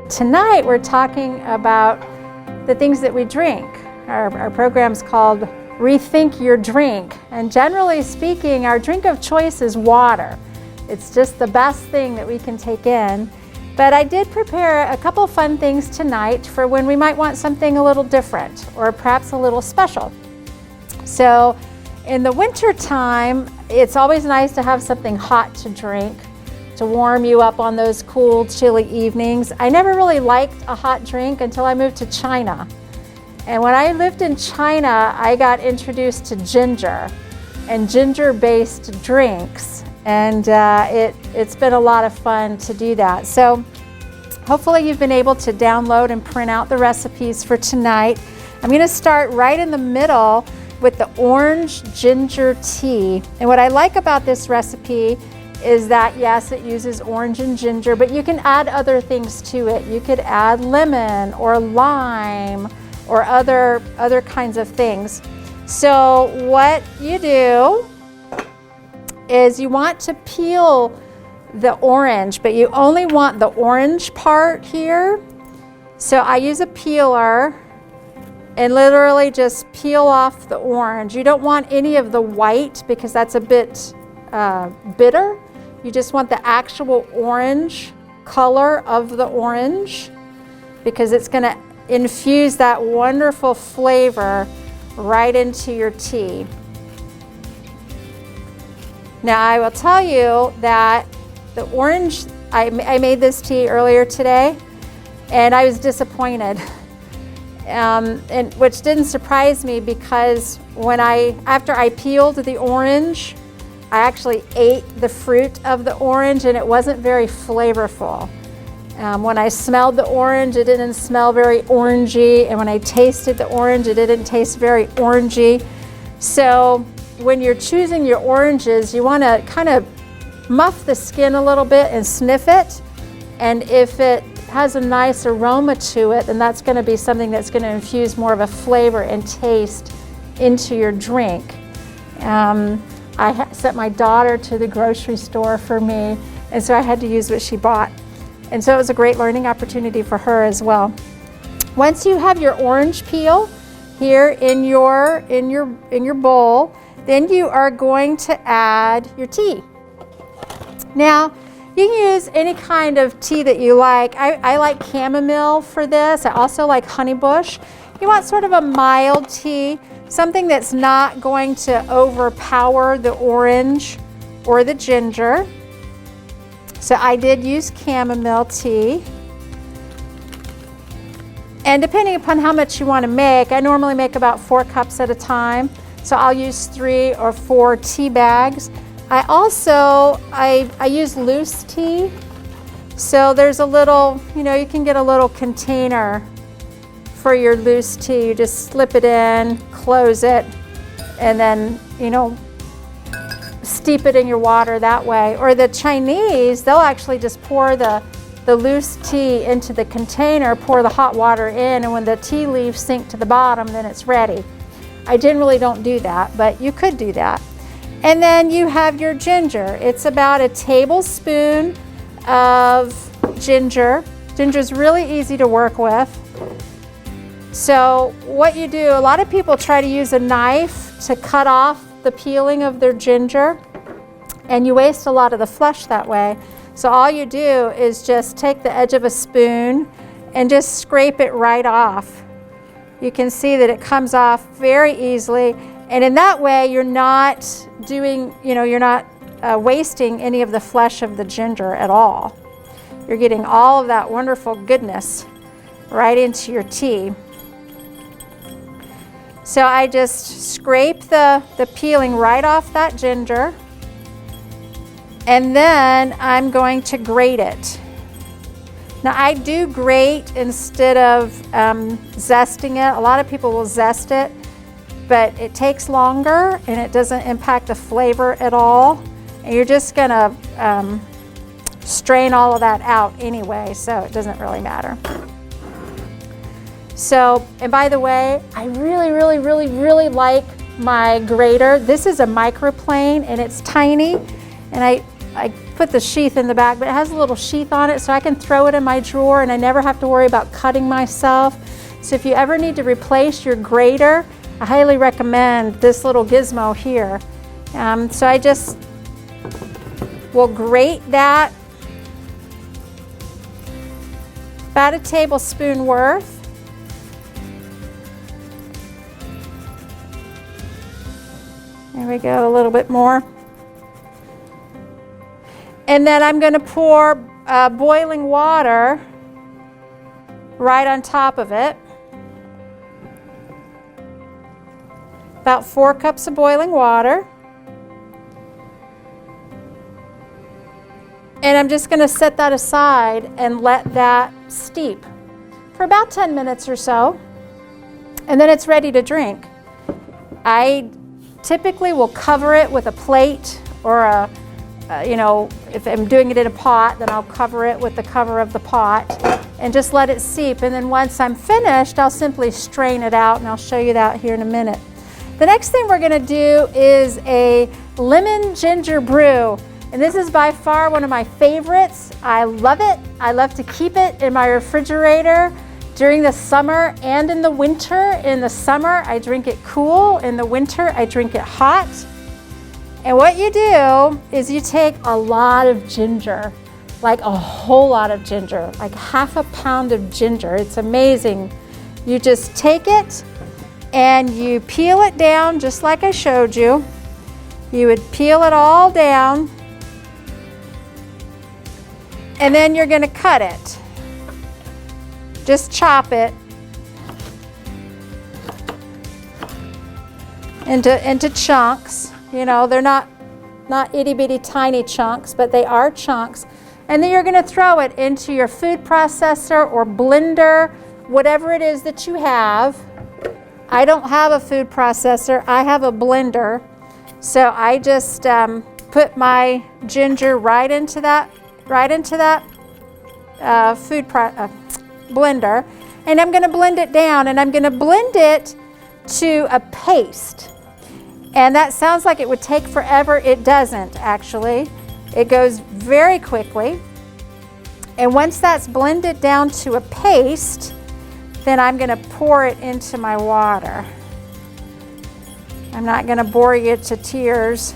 Tonight we're talking about the things that we drink. Our program's called Rethink Your Drink, and generally speaking, our drink of choice is water. It's just the best thing that we can take in. But I did prepare a couple fun things tonight for when we might want something a little different or perhaps a little special. So in the winter time, it's always nice to have something hot to drink to warm you up on those cool, chilly evenings. I never really liked a hot drink until I moved to China. And when I lived in China, I got introduced to ginger and ginger-based drinks. And it's been a lot of fun to do that. So hopefully you've been able to download and print out the recipes for tonight. I'm going to start right in the middle with the orange ginger tea. And what I like about this recipe is that, yes, it uses orange and ginger, but you can add other things to it. You could add lemon or lime or other kinds of things. So what you do is you want to peel the orange, but you only want the orange part here. So I use a peeler and literally just peel off the orange. You don't want any of the white because that's a bit bitter. You just want the actual orange color of the orange because it's going to infuse that wonderful flavor right into your tea. Now I will tell you that the orange, I made this tea earlier today and I was disappointed. And which didn't surprise me because after I peeled the orange, I actually ate the fruit of the orange and it wasn't very flavorful. When I smelled the orange, it didn't smell very orangey, and when I tasted the orange, it didn't taste very orangey. So when you're choosing your oranges, you want to kind of muff the skin a little bit and sniff it, and if it has a nice aroma to it, then that's going to be something that's going to infuse more of a flavor and taste into your drink. I sent my daughter to the grocery store for me, and so I had to use what she bought. And so it was a great learning opportunity for her as well. Once you have your orange peel here in your bowl, then you are going to add your tea. Now, you can use any kind of tea that you like. I like chamomile for this. I also like honeybush. You want sort of a mild tea, something that's not going to overpower the orange or the ginger. So I did use chamomile tea. And depending upon how much you want to make, I normally make about 4 cups at a time. So I'll use 3 or 4 tea bags. I also, I use loose tea. So there's a little, you can get a little container for your loose tea. You just slip it in, close it, and then, steep it in your water that way. Or the Chinese, they'll actually just pour the loose tea into the container, pour the hot water in, and when the tea leaves sink to the bottom, then it's ready. I generally don't do that, but you could do that. And then you have your ginger. It's about a tablespoon of ginger. Ginger is really easy to work with. So what you do, a lot of people try to use a knife to cut off the peeling of their ginger, and you waste a lot of the flesh that way. So all you do is just take the edge of a spoon and just scrape it right off. You can see that it comes off very easily, and in that way you're not doing, you're not wasting any of the flesh of the ginger at all. You're getting all of that wonderful goodness right into your tea. So I just scrape the peeling right off that ginger, and then I'm going to grate it. Now I do grate instead of zesting it. A lot of people will zest it, but it takes longer and it doesn't impact the flavor at all. And you're just gonna strain all of that out anyway, so it doesn't really matter. So, and by the way, I really like my grater. This is a microplane and it's tiny, and I put the sheath in the back, but it has a little sheath on it so I can throw it in my drawer and I never have to worry about cutting myself. So if you ever need to replace your grater, I highly recommend this little gizmo here. So I just will grate that about a tablespoon worth. There we go, a little bit more. And then I'm going to pour boiling water right on top of it. About 4 cups of boiling water. And I'm just going to set that aside and let that steep for about 10 minutes or so. And then it's ready to drink. I typically will cover it with a plate or a, if I'm doing it in a pot, then I'll cover it with the cover of the pot and just let it seep. And then once I'm finished, I'll simply strain it out, and I'll show you that here in a minute. The next thing we're going to do is a lemon ginger brew. And this is by far one of my favorites. I love it. I love to keep it in my refrigerator during the summer and in the winter. In the summer, I drink it cool. In the winter, I drink it hot. And what you do is you take a lot of ginger, like a whole lot of ginger, like half a pound of ginger. It's amazing. You just take it and you peel it down just like I showed you. You would peel it all down, and then you're going to cut it. Just chop it into chunks. You know, they're not itty bitty tiny chunks, but they are chunks. And then you're going to throw it into your food processor or blender, whatever it is that you have. I don't have a food processor, I have a blender. So I just put my ginger right into that blender, and I'm going to blend it down, and I'm going to blend it to a paste. And that sounds like it would take forever. It doesn't, actually. It goes very quickly. And once that's blended down to a paste, then I'm going to pour it into my water. I'm not going to bore you to tears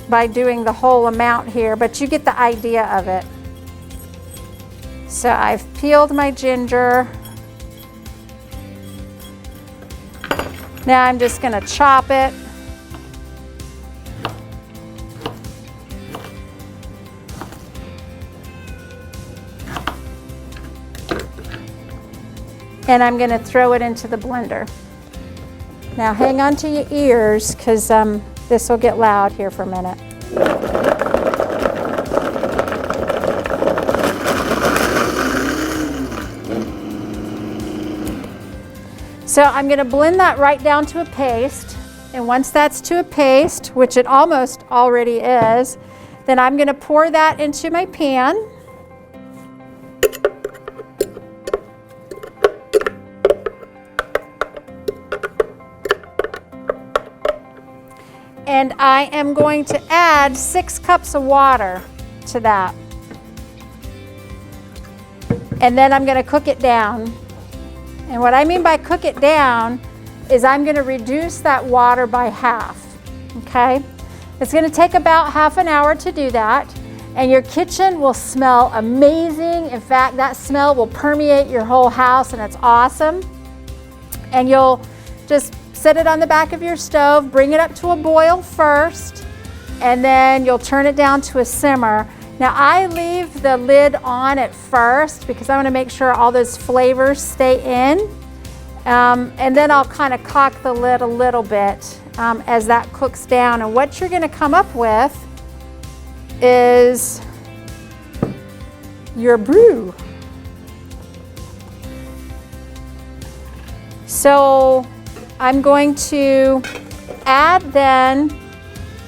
by doing the whole amount here, but you get the idea of it. So I've peeled my ginger. Now I'm just going to chop it. And I'm going to throw it into the blender. Now hang on to your ears, because this will get loud here for a minute. So I'm going to blend that right down to a paste, and once that's to a paste, which it almost already is, then I'm going to pour that into my pan. And I am going to add 6 cups of water to that. And then I'm going to cook it down. And what I mean by cook it down is I'm going to reduce that water by half, okay? It's going to take about half an hour to do that, and your kitchen will smell amazing. In fact, that smell will permeate your whole house, and it's awesome. And you'll just set it on the back of your stove, bring it up to a boil first, and then you'll turn it down to a simmer. Now I leave the lid on at first because I want to make sure all those flavors stay in. And then I'll kind of cock the lid a little bit as that cooks down. And what you're going to come up with is your brew. So I'm going to add then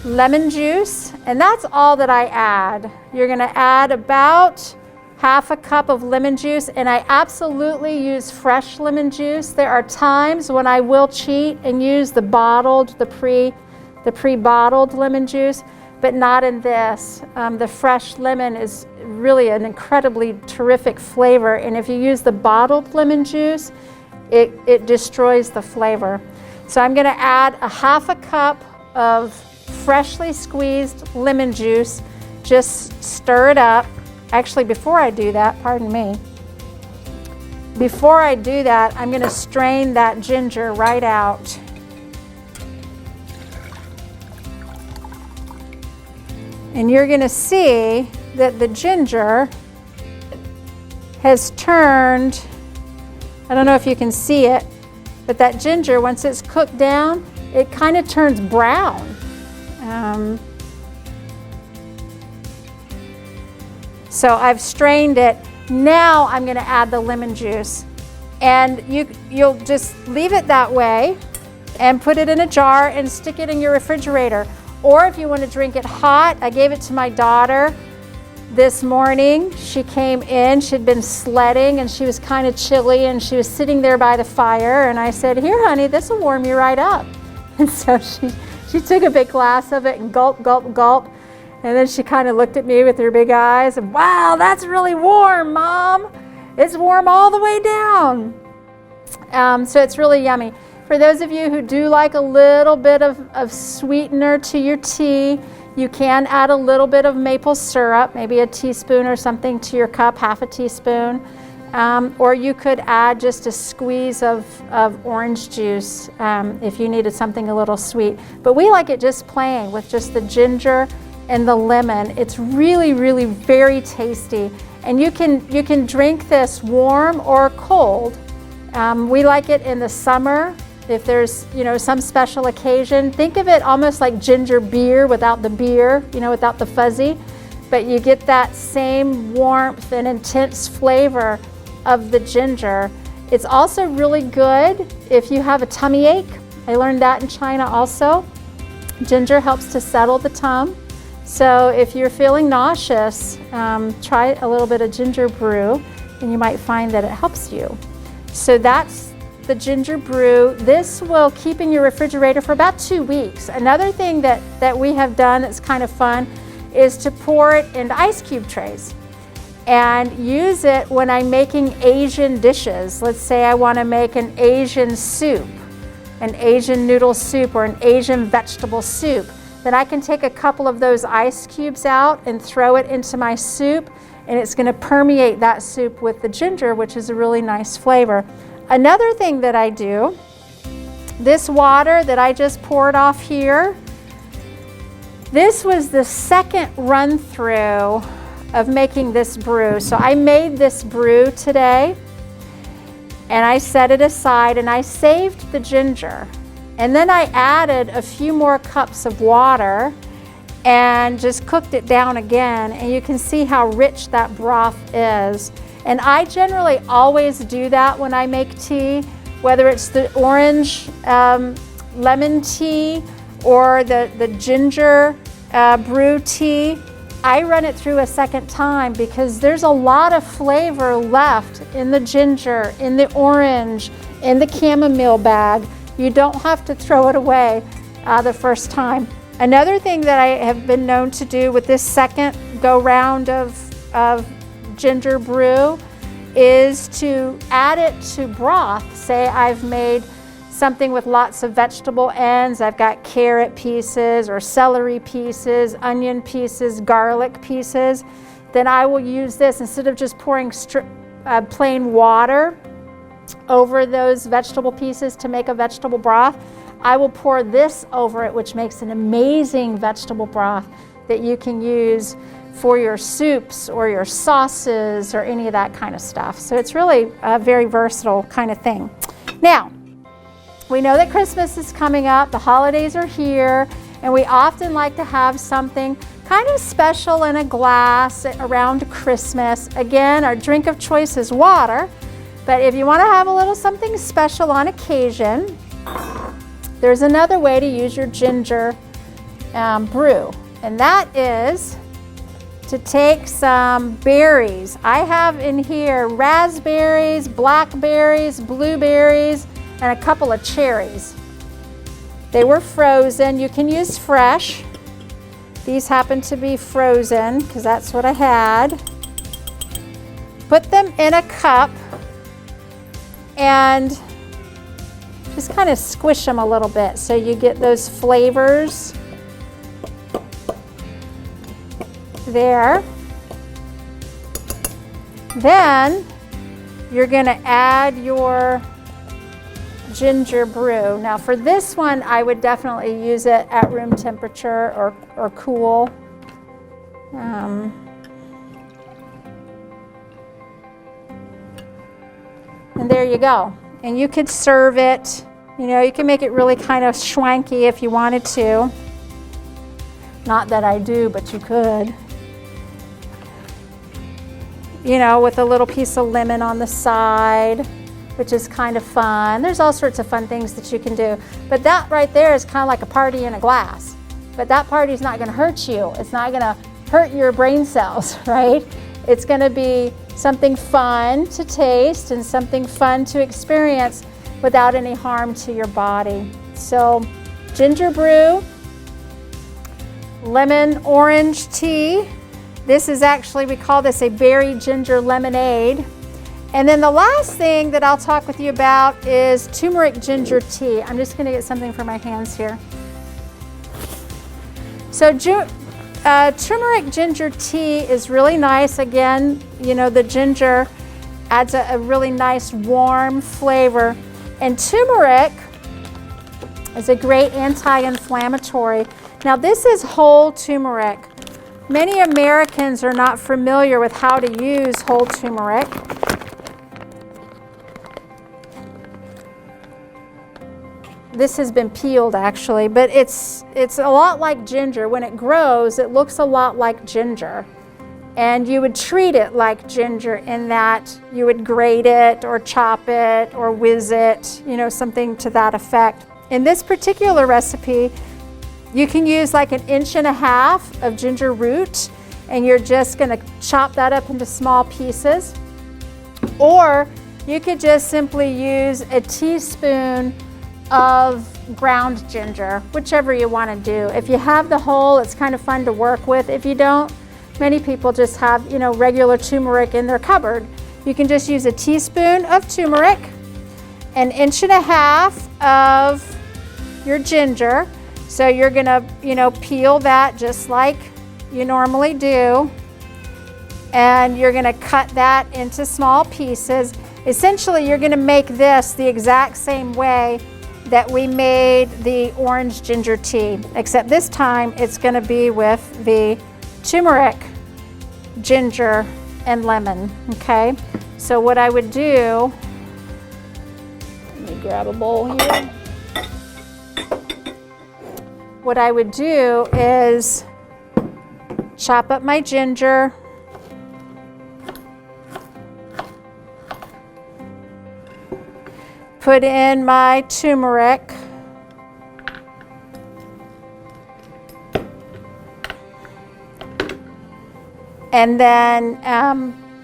lemon juice, and that's all that I add. You're going to add about half a cup of lemon juice, and I absolutely use fresh lemon juice. There are times when I will cheat and use the pre-bottled lemon juice, but not in this. The fresh lemon is really an incredibly terrific flavor, and if you use the bottled lemon juice, it destroys the flavor. So I'm gonna add a half a cup of freshly squeezed lemon juice. Just stir it up. Actually, before I do that, pardon me, before I do that, I'm gonna strain that ginger right out. And you're gonna see that the ginger has turned, I don't know if you can see it, but that ginger, once it's cooked down, it kind of turns brown. So I've strained it. Now I'm gonna add the lemon juice. And you'll just leave it that way and put it in a jar and stick it in your refrigerator. Or if you want to drink it hot, I gave it to my daughter this morning. She came in, she'd been sledding and she was kind of chilly and she was sitting there by the fire, and I said, "Here honey, this will warm you right up." And so she took a big glass of it and gulp, gulp, gulp. And then she kind of looked at me with her big eyes and, "Wow, that's really warm, Mom. It's warm all the way down." So it's really yummy. For those of you who do like a little bit of sweetener to your tea, you can add a little bit of maple syrup, maybe a teaspoon or something to your cup, half a teaspoon. Or you could add just a squeeze of orange juice if you needed something a little sweet. But we like it just plain with just the ginger and the lemon. It's really, really very tasty. And you can drink this warm or cold. We like it in the summer. If there's, some special occasion, think of it almost like ginger beer without the beer, without the fuzzy, but you get that same warmth and intense flavor of the ginger. It's also really good if you have a tummy ache. I learned that in China also. Ginger helps to settle the tongue. So if you're feeling nauseous, try a little bit of ginger brew and you might find that it helps you. So that's the ginger brew. This will keep in your refrigerator for about 2 weeks. Another thing that we have done that's kind of fun is to pour it into ice cube trays and use it when I'm making Asian dishes. Let's say I want to make an Asian soup, an Asian noodle soup or an Asian vegetable soup. Then I can take a couple of those ice cubes out and throw it into my soup, and it's going to permeate that soup with the ginger, which is a really nice flavor. Another thing that I do, this water that I just poured off here, this was the second run through of making this brew. So I made this brew today and I set it aside and I saved the ginger. And then I added a few more cups of water and just cooked it down again. And you can see how rich that broth is. And I generally always do that when I make tea, whether it's the orange lemon tea or the ginger brew tea. I run it through a second time because there's a lot of flavor left in the ginger, in the orange, in the chamomile bag. You don't have to throw it away the first time. Another thing that I have been known to do with this second go round of ginger brew is to add it to broth. Say I've made something with lots of vegetable ends. I've got carrot pieces or celery pieces, onion pieces, garlic pieces. Then I will use this instead of just pouring plain water over those vegetable pieces to make a vegetable broth. I will pour this over it, which makes an amazing vegetable broth that you can use for your soups or your sauces or any of that kind of stuff. So it's really a very versatile kind of thing. Now, we know that Christmas is coming up, the holidays are here, and we often like to have something kind of special in a glass around Christmas. Again, our drink of choice is water, but if you want to have a little something special on occasion, there's another way to use your ginger brew, and that is to take some berries. I have in here raspberries, blackberries, blueberries, and a couple of cherries. They were frozen. You can use fresh. These happen to be frozen because that's what I had. Put them in a cup and just kind of squish them a little bit so you get those flavors there. Then you're going to add your ginger brew. Now for this one, I would definitely use it at room temperature or cool. And there you go. And you could serve it, you know, you can make it really kind of schwanky if you wanted to. Not that I do, but you could. You know, with a little piece of lemon on the side, which is kind of fun. There's all sorts of fun things that you can do. But that right there is kind of like a party in a glass. But that party's not gonna hurt you. It's not gonna hurt your brain cells, right? It's gonna be something fun to taste and something fun to experience without any harm to your body. So, ginger brew, lemon orange tea. This is actually, we call this a berry ginger lemonade. And then the last thing that I'll talk with you about is turmeric ginger tea. I'm just gonna get something for my hands here. So turmeric ginger tea is really nice. Again, you know, the ginger adds a really nice warm flavor. And turmeric is a great anti-inflammatory. Now this is whole turmeric. Many Americans are not familiar with how to use whole turmeric. This has been peeled actually, but it's a lot like ginger. When it grows, it looks a lot like ginger. And you would treat it like ginger in that you would grate it or chop it or whiz it, you know, something to that effect. In this particular recipe, you can use like 1.5 inches of ginger root, and you're just gonna chop that up into small pieces. Or you could just simply use a teaspoon of ground ginger, whichever you want to do. If you have the whole, it's kind of fun to work with. If you don't, many people just have, you know, regular turmeric in their cupboard. You can just use a teaspoon of turmeric, 1.5 inches of your ginger. So you're gonna, you know, peel that just like you normally do, and you're gonna cut that into small pieces. Essentially, you're gonna make this the exact same way that we made the orange ginger tea, except this time it's gonna be with the turmeric, ginger, and lemon, okay? So what I would do, let me grab a bowl here. What I would do is chop up my ginger, put in my turmeric, and then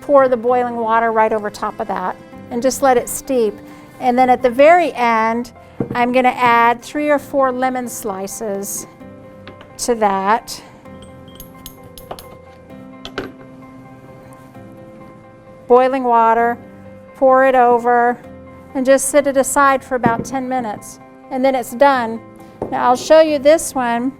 pour the boiling water right over top of that and just let it steep. And then at the very end, I'm going to add 3 or 4 lemon slices to that. Boiling water, pour it over, and just sit it aside for about 10 minutes. And then it's done. Now I'll show you this one.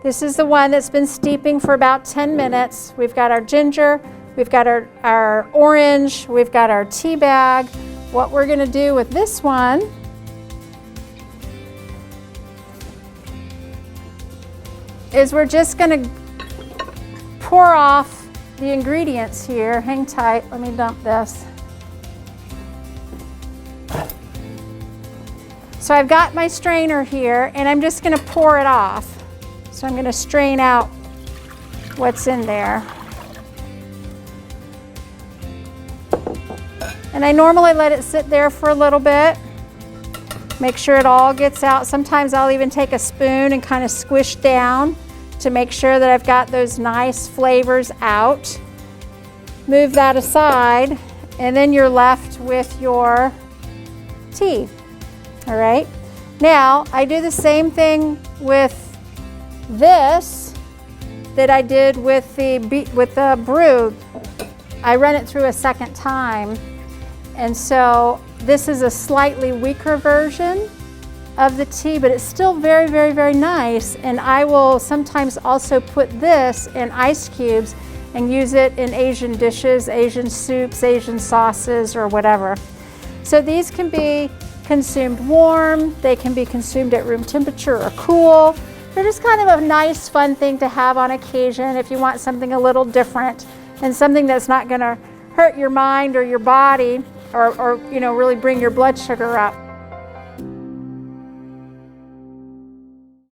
This is the one that's been steeping for about 10 minutes. We've got our ginger, we've got our orange, we've got our tea bag. What we're going to do with this one is we're just going to pour off the ingredients here. Hang tight, let me dump this. So I've got my strainer here, and I'm just going to pour it off. So I'm going to strain out what's in there. And I normally let it sit there for a little bit. Make sure it all gets out. Sometimes I'll even take a spoon and kind of squish down to make sure that I've got those nice flavors out. Move that aside, and then you're left with your tea. All right. Now, I do the same thing with this. that I did with the brew, I run it through a second time. And so this is a slightly weaker version of the tea, but it's still very, very, very nice. And I will sometimes also put this in ice cubes and use it in Asian dishes, Asian soups, Asian sauces, or whatever. So these can be consumed warm, they can be consumed at room temperature or cool. They're just kind of a nice, fun thing to have on occasion if you want something a little different and something that's not gonna hurt your mind or your body or you know, really bring your blood sugar up.